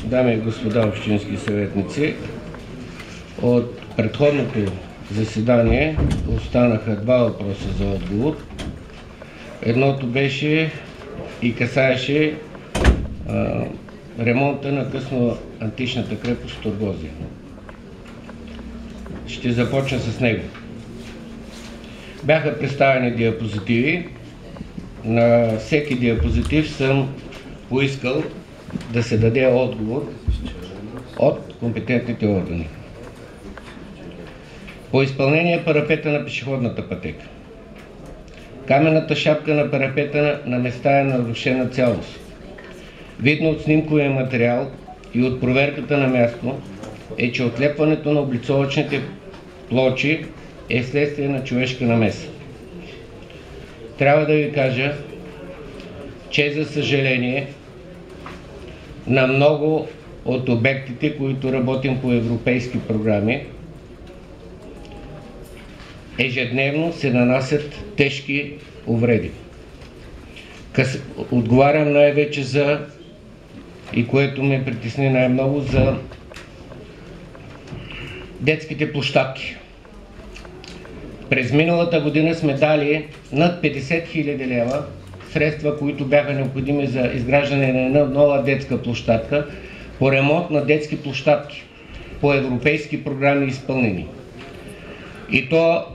дами и господа общински съветници, от предходното заседание останаха два въпроса за отговор. Едното беше и касаеше ремонта на късноантичната крепост в Торгозия. Ще започна с него. Бяха представени диапозитиви. На всеки диапозитив съм поискал да се даде отговор от компетентните органи. По изпълнение парапета на пешеходната пътека. Каменната шапка на парапета на места е нарушена цялост. Видно от снимковия материал и от проверката на място е, че отлепването на облицовъчните плочи е следствие на човешка намеса. Трябва да ви кажа, че за съжаление на много от обектите, които работим по европейски програми, ежедневно се нанасят тежки увреди. Отговарям най-вече за, и което ме притесни най-много, за детските площадки. През миналата година сме дали над 50 000 лева средства, които бяха необходими за изграждане на една нова детска площадка, по ремонт на детски площадки, по европейски програми изпълнени. И то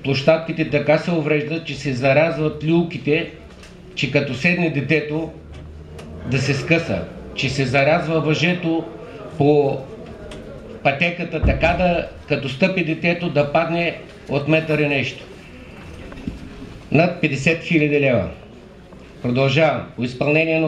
площадките така се увреждат, че се заразват люлките, че като седне детето да се скъса, че се заразва въжето по пътеката така да, като стъпи детето, да падне от метър и нещо. Над 50 000 лева. Продължавам. По изпълнение на